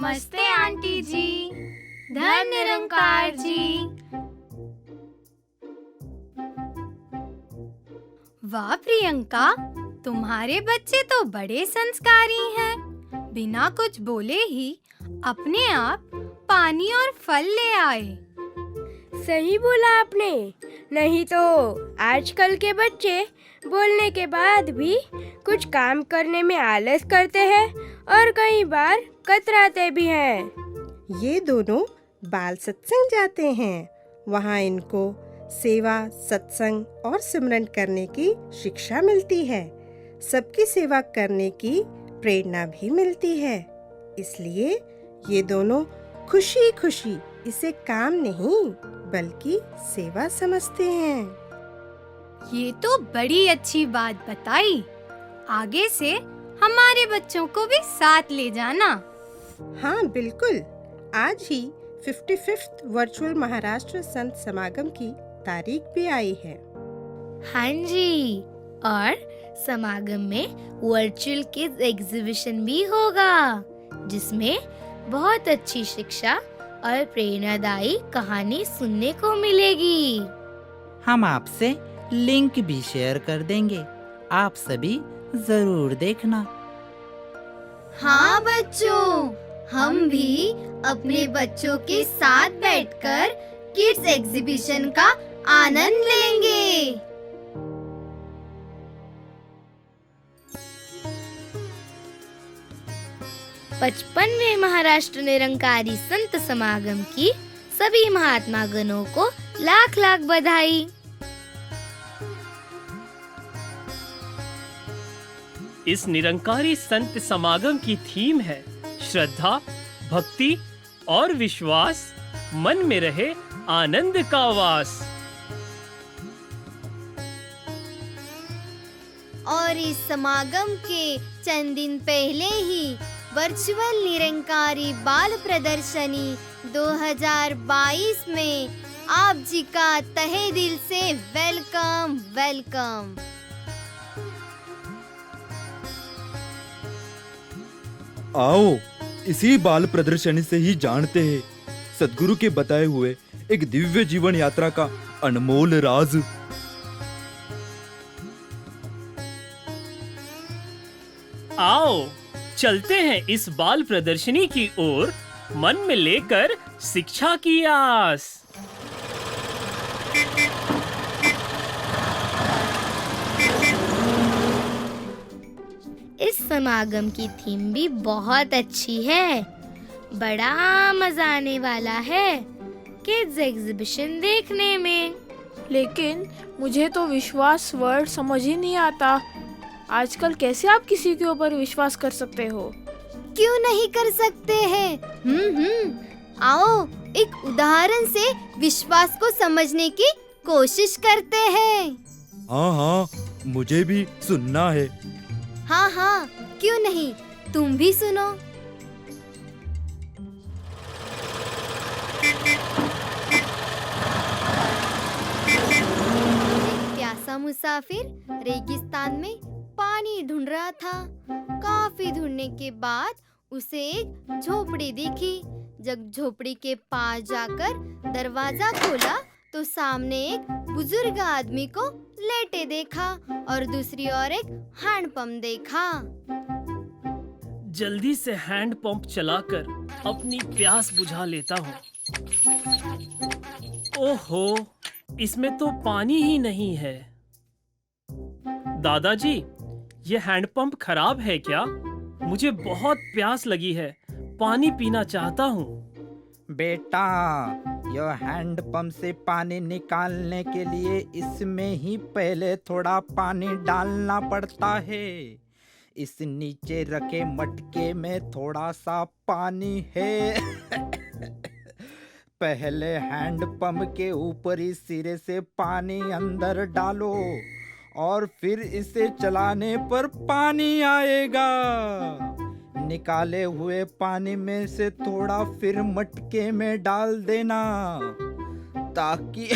नमस्ते आंटी जी। धन निरंकार जी। वाह प्रियंका, तुम्हारे बच्चे तो बड़े संस्कारी हैं। बिना कुछ बोले ही अपने आप पानी और फल ले आए। सही बोला आपने। नहीं तो आजकल के बच्चे बोलने के बाद भी कुछ काम करने में आलस करते हैं और कई बार कतराते भी हैं। ये दोनों बाल सत्संग जाते हैं। वहाँ इनको सेवा, सत्संग और सिमरन करने की शिक्षा मिलती है। सबकी सेवा करने की प्रेरणा भी मिलती है। इसलिए ये दोनों खुशी खुशी इसे काम नहीं बल्कि सेवा समझते हैं। ये तो बड़ी अच्छी बात बताई। आगे से हमारे बच्चों को भी साथ ले जाना। हाँ बिल्कुल। आज ही 55th वर्चुअल महाराष्ट्र संत समागम की तारीख भी आई है। हाँ जी, और समागम में वर्चुअल किड्स एग्जीबिशन भी होगा, जिसमें बहुत अच्छी शिक्षा और प्रेरणादायी कहानी सुनने को मिलेगी। हम आपसे लिंक भी शेयर कर देंगे, आप सभी जरूर देखना। हाँ बच्चों, हम भी अपने बच्चों के साथ बैठकर किड्स एग्जीबिशन का आनंद लेंगे। पचपनवें महाराष्ट्र निरंकारी संत समागम की सभी महात्मा गणों को लाख लाख बधाई। इस निरंकारी संत समागम की थीम है श्रद्धा, भक्ति और विश्वास, मन में रहे आनंद का वास। और इस समागम के चंद दिन पहले ही वर्चुअल निरंकारी बाल प्रदर्शनी 2022 में आप जी का तहे दिल से वेलकम वेलकम। आओ इसी बाल प्रदर्शनी से ही जानते हैं सद्गुरु के बताए हुए एक दिव्य जीवन यात्रा का अनमोल राज। आओ चलते हैं इस बाल प्रदर्शनी की ओर, मन में लेकर शिक्षा की आस। इस समागम की थीम भी बहुत अच्छी है। बड़ा मजा आने वाला है किड्स एग्जीबिशन देखने में। लेकिन मुझे तो विश्वास वर्ड समझ ही नहीं आता। आजकल कैसे आप किसी के ऊपर विश्वास कर सकते हो? क्यों नहीं कर सकते हैं? आओ एक उदाहरण से विश्वास को समझने की कोशिश करते हैं। हाँ हाँ, मुझे भी सुनना है। हाँ हाँ, क्यों नहीं, तुम भी सुनो। एक प्यासा मुसाफिर रेगिस्तान में पानी ढूंढ रहा था। काफी ढूंढने के बाद उसे एक झोपड़ी दिखी। जब झोपड़ी के पास जाकर दरवाजा खोला तो सामने एक बुजुर्ग आदमी को लेटे देखा और दूसरी ओर एक हैंडपंप देखा। जल्दी से हैंड पंप चलाकर अपनी प्यास बुझा लेता हूँ। ओहो, इसमें तो पानी ही नहीं है। दादाजी, ये हैंडपंप खराब है क्या? मुझे बहुत प्यास लगी है, पानी पीना चाहता हूँ। बेटा, यह हैंडपंप से पानी निकालने के लिए इसमें ही पहले थोड़ा पानी डालना पड़ता है। इस नीचे रखे मटके में थोड़ा सा पानी है। पहले हैंडपंप के ऊपरी सिरे से पानी अंदर डालो और फिर इसे चलाने पर पानी आएगा। निकाले हुए पानी में से थोड़ा फिर मटके में डाल देना ताकि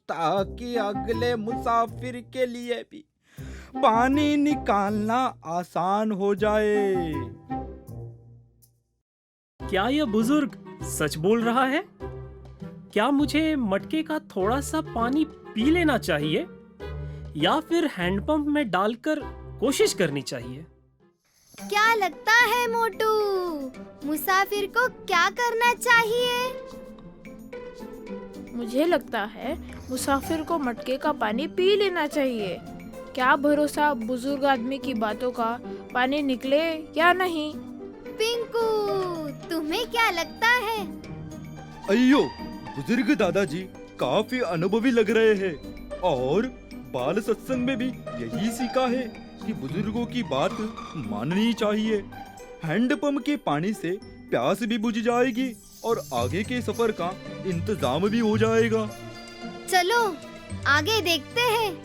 ताकि अगले मुसाफिर के लिए भी पानी निकालना आसान हो जाए। क्या यह बुजुर्ग सच बोल रहा है? क्या मुझे मटके का थोड़ा सा पानी पी लेना चाहिए या फिर हैंडपंप में डालकर कोशिश करनी चाहिए? क्या लगता है मोटू, मुसाफिर को क्या करना चाहिए? मुझे लगता है मुसाफिर को मटके का पानी पी लेना चाहिए। क्या भरोसा बुजुर्ग आदमी की बातों का पानी निकले या नहीं। पिंकू, तुम्हें क्या लगता है? अयो, बुजुर्ग दादाजी काफी अनुभवी लग रहे हैं और बाल सत्संग में भी यही सीखा है कि बुजुर्गों की बात माननी चाहिए। हैंडपंप के पानी से प्यास भी बुझ जाएगी और आगे के सफर का इंतजाम भी हो जाएगा। चलो आगे देखते हैं।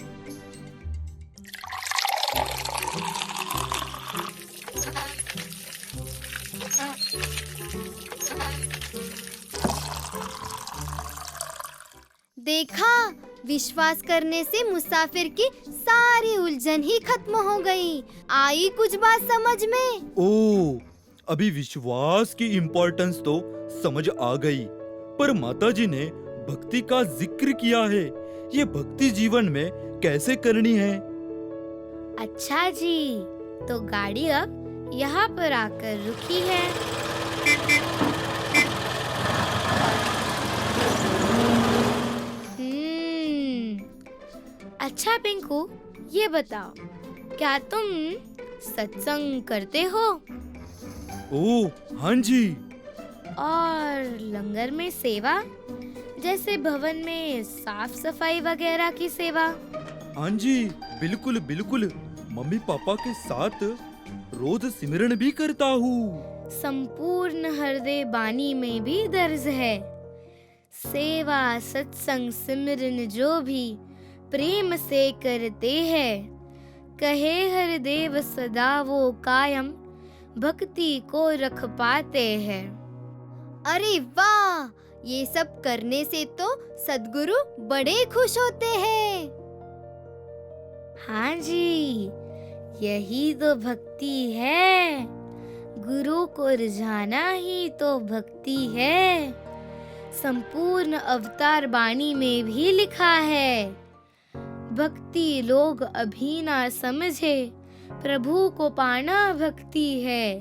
देखा, विश्वास करने से मुसाफिर की सारी उलझन ही खत्म हो गई। आई कुछ बात समझ में? ओ, अभी विश्वास की इम्पोर्टेंस तो समझ आ गई, पर माताजी ने भक्ति का जिक्र किया है। ये भक्ति जीवन में कैसे करनी है? अच्छा जी, तो गाड़ी अब यहाँ पर आकर रुकी है। अच्छा पिंकू, ये बताओ, क्या तुम सत्संग करते हो? ओ, हाँ जी। और लंगर में सेवा, जैसे भवन में साफ सफाई वगैरह की सेवा? हाँ जी, बिल्कुल बिल्कुल। मम्मी पापा के साथ रोज सिमरन भी करता हूँ। संपूर्ण हृदय बानी में भी दर्ज है, सेवा सत्संग सिमरन जो भी प्रेम से करते हैं, कहे हरदेव सदा वो कायम, भक्ति को रख पाते हैं। अरे वाह, ये सब करने से तो सद्गुरु बड़े खुश होते हैं। हाँ जी, यही तो भक्ति है। गुरु को रिझाना ही तो भक्ति है। संपूर्ण अवतार बानी में भी लिखा है, भक्ति लोग अभी ना समझे, प्रभु को पाना भक्ति है।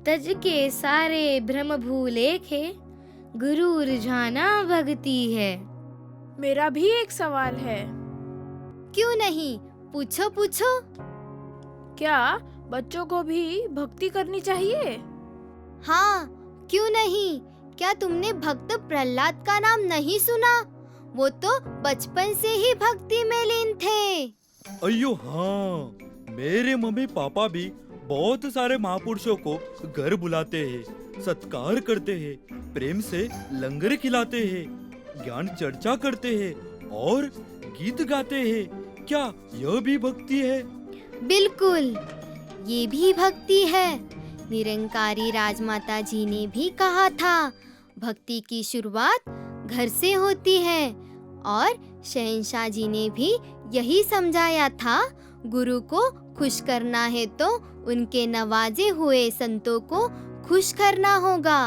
तज के सारे भ्रम भूले खे, गुरु रिझाना भक्ति है। मेरा भी एक सवाल है। क्यों नहीं, पूछो पूछो। क्या बच्चों को भी भक्ति करनी चाहिए? हाँ, क्यों नहीं। क्या तुमने भक्त प्रहलाद का नाम नहीं सुना? वो तो बचपन से ही भक्ति में लीन थे। अयो हाँ, मेरे मम्मी पापा भी बहुत सारे महापुरुषों को घर बुलाते हैं, सत्कार करते हैं, प्रेम से लंगर खिलाते हैं, ज्ञान चर्चा करते हैं और गीत गाते हैं। क्या यह भी भक्ति है? बिल्कुल, ये भी भक्ति है। निरंकारी राजमाता जी ने भी कहा था, भक्ति की शुरुआत घर से होती है। और शहंशाह जी ने भी यही समझाया था, गुरु को खुश करना है तो उनके नवाजे हुए संतों को खुश करना होगा।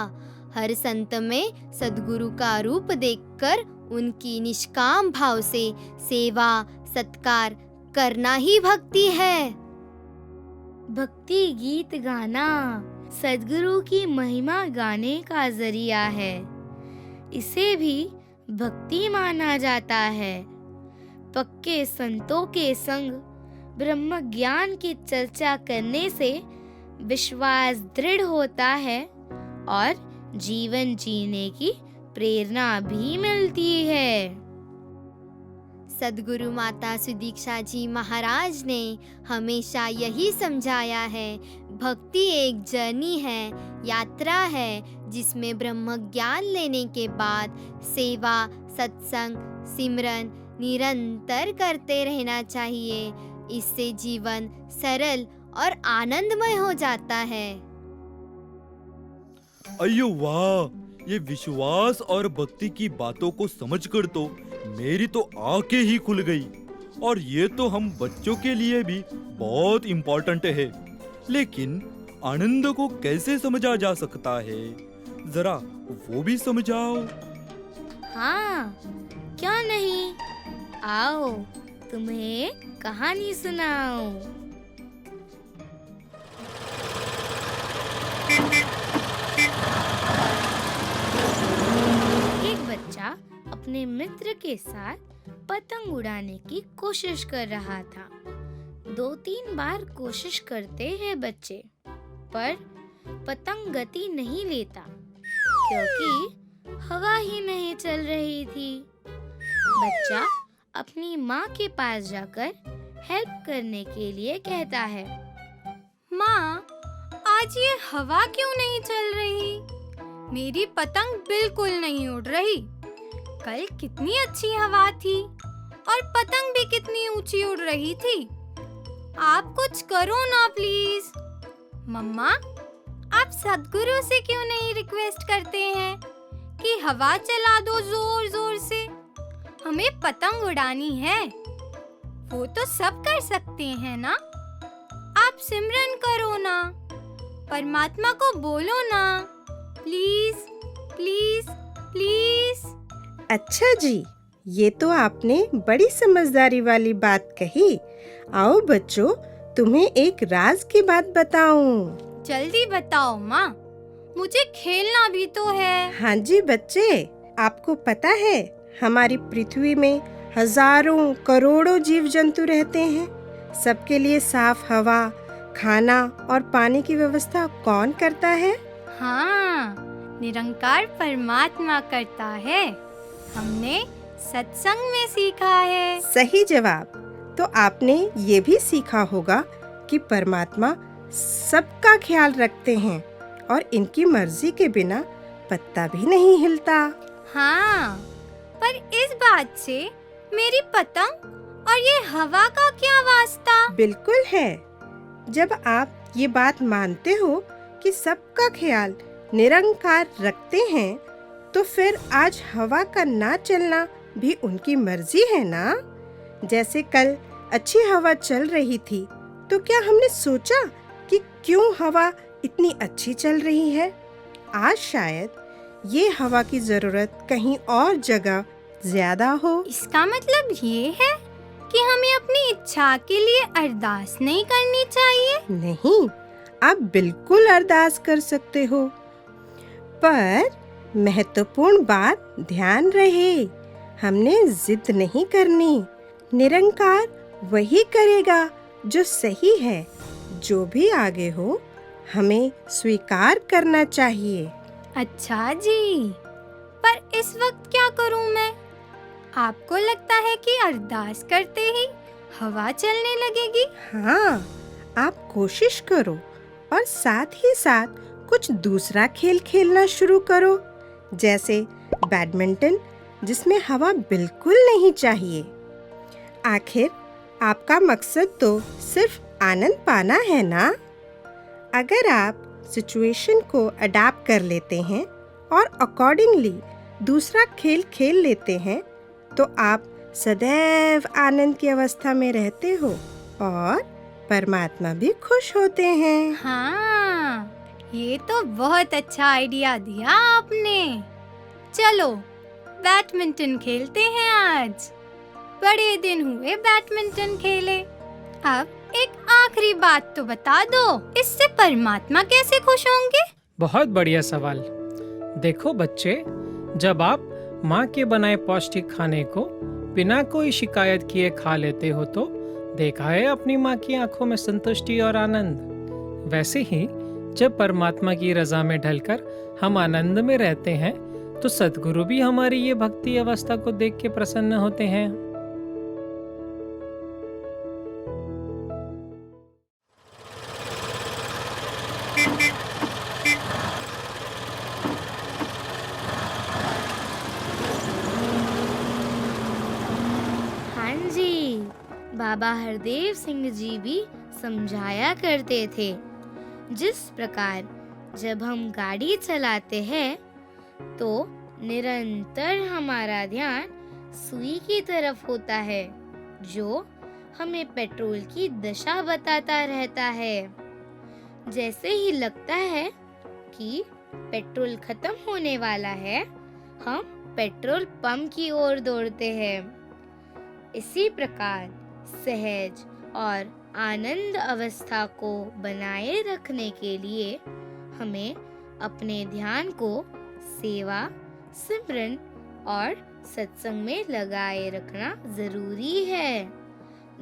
हर संत में सद्गुरु का रूप देखकर उनकी निष्काम भाव से सेवा सत्कार करना ही भक्ति है। भक्ति गीत गाना सद्गुरु की महिमा गाने का जरिया है, इसे भी भक्ति माना जाता है। पक्के संतों के संग ब्रह्म ज्ञान की चर्चा करने से विश्वास दृढ़ होता है और जीवन जीने की प्रेरणा भी मिलती है। सद्गुरु माता सुदीक्षा जी महाराज ने हमेशा यही समझाया है, भक्ति एक जर्नी है, यात्रा है, जिसमें ब्रह्म ज्ञान लेने के बाद सेवा सत्संग सिमरन निरंतर करते रहना चाहिए। इससे जीवन सरल और आनंदमय हो जाता है। अयो वाह, ये विश्वास और भक्ति की बातों को समझकर तो मेरी तो आंखें ही खुल गई। और ये तो हम बच्चों के लिए भी बहुत इम्पोर्टेंट है। लेकिन आनंद को कैसे समझा जा सकता है? जरा वो भी समझाओ। हाँ, क्यों नहीं। आओ, तुम्हें कहानी सुनाऊं। एक बच्चा अपने मित्र के साथ पतंग उड़ाने की कोशिश कर रहा था। 2-3 बार कोशिश करते हैं बच्चे, पर पतंग गति नहीं लेता क्योंकि हवा ही नहीं चल रही थी। बच्चा अपनी माँ के पास जाकर हेल्प करने के लिए कहता है। माँ, आज ये हवा क्यों नहीं चल रही? मेरी पतंग बिल्कुल नहीं उड़ रही। कल कितनी अच्छी हवा थी और पतंग भी कितनी ऊंची उड़ रही थी। आप कुछ करो ना प्लीज। मम्मा, आप सदगुरु से क्यों नहीं रिक्वेस्ट करते हैं कि हवा चला दो जोर जोर से? हमें पतंग उड़ानी है। वो तो सब कर सकते हैं ना। आप सिमरन करो ना, परमात्मा को बोलो ना, प्लीज प्लीज प्लीज। अच्छा जी, ये तो आपने बड़ी समझदारी वाली बात कही। आओ बच्चों, तुम्हें एक राज की बात बताऊं। जल्दी बताओ माँ, मुझे खेलना भी तो है। हाँ जी बच्चे, आपको पता है हमारी पृथ्वी में हजारों करोड़ों जीव जंतु रहते हैं। सबके लिए साफ हवा, खाना और पानी की व्यवस्था कौन करता है? हाँ, निरंकार परमात्मा करता है। हमने सत्संग में सीखा है। सही जवाब। तो आपने ये भी सीखा होगा कि परमात्मा सबका ख्याल रखते हैं और इनकी मर्जी के बिना पत्ता भी नहीं हिलता। हाँ, पर इस बात से मेरी पतंग और ये हवा का क्या वास्ता? बिल्कुल है। जब आप ये बात मानते हो कि सबका ख्याल निरंकार रखते हैं, तो फिर आज हवा का ना चलना भी उनकी मर्जी है ना। जैसे कल अच्छी हवा चल रही थी, तो क्या हमने सोचा कि क्यों हवा इतनी अच्छी चल रही है? आज शायद ये हवा की जरूरत कहीं और जगह ज्यादा हो। इसका मतलब ये है कि हमें अपनी इच्छा के लिए अरदास नहीं करनी चाहिए? नहीं, आप बिल्कुल अरदास कर सकते हो, पर महत्वपूर्ण बात ध्यान रहे, हमने जिद नहीं करनी। निरंकार वही करेगा जो सही है। जो भी आगे हो, हमें स्वीकार करना चाहिए। अच्छा जी, पर इस वक्त क्या करूं मैं? आपको लगता है कि अरदास करते ही हवा चलने लगेगी? हाँ, आप कोशिश करो और साथ ही साथ कुछ दूसरा खेल खेलना शुरू करो, जैसे बैडमिंटन, जिसमें हवा बिल्कुल नहीं चाहिए। आखिर आपका मकसद तो सिर्फ आनंद पाना है ना। अगर आप सिचुएशन को अडैप्ट कर लेते हैं और अकॉर्डिंगली दूसरा खेल खेल लेते हैं, तो आप सदैव आनंद की अवस्था में रहते हो और परमात्मा भी खुश होते हैं। हाँ, ये तो बहुत अच्छा आइडिया दिया आपने। चलो बैडमिंटन खेलते हैं आज। बड़े दिन हुए बैडमिंटन खेले। अब एक आखिरी बात तो बता दो, इससे परमात्मा कैसे खुश होंगे? बहुत बढ़िया सवाल। देखो बच्चे, जब आप माँ के बनाए पौष्टिक खाने को बिना कोई शिकायत किए खा लेते हो, तो देखा है अपनी माँ की आंखों में संतुष्टि और आनंद। वैसे ही जब परमात्मा की रजा में ढलकर हम आनंद में रहते हैं, तो सद्गुरु भी हमारी ये भक्ति अवस्था को देख के प्रसन्न होते हैं। हाँ जी, बाबा हरदेव सिंह जी भी समझाया करते थे, जिस प्रकार जब हम गाड़ी चलाते हैं तो निरंतर हमारा ध्यान सुई की तरफ होता है, जो हमें पेट्रोल की दिशा बताता रहता है। जैसे ही लगता है कि पेट्रोल खत्म होने वाला है, हम पेट्रोल पंप की ओर दौड़ते हैं। इसी प्रकार सहज और आनंद अवस्था को बनाए रखने के लिए हमें अपने ध्यान को सेवा, सिमरन और सत्संग में लगाए रखना जरूरी है।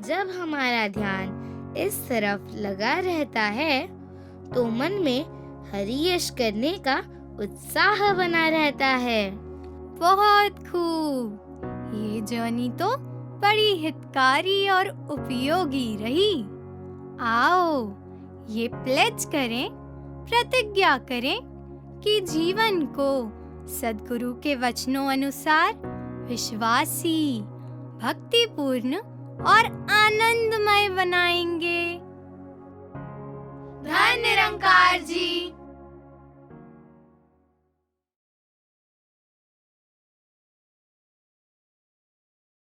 जब हमारा ध्यान इस तरफ लगा रहता है तो मन में हरि यश करने का उत्साह बना रहता है। बहुत खूब। ये जर्नी तो बड़ी हितकारी और उपयोगी रही। आओ ये प्लेज करें, प्रतिज्ञा करें कि जीवन को सद्गुरु के वचनों अनुसार विश्वासी, भक्तिपूर्ण और आनंदमय बनाएंगे। धन निरंकार जी।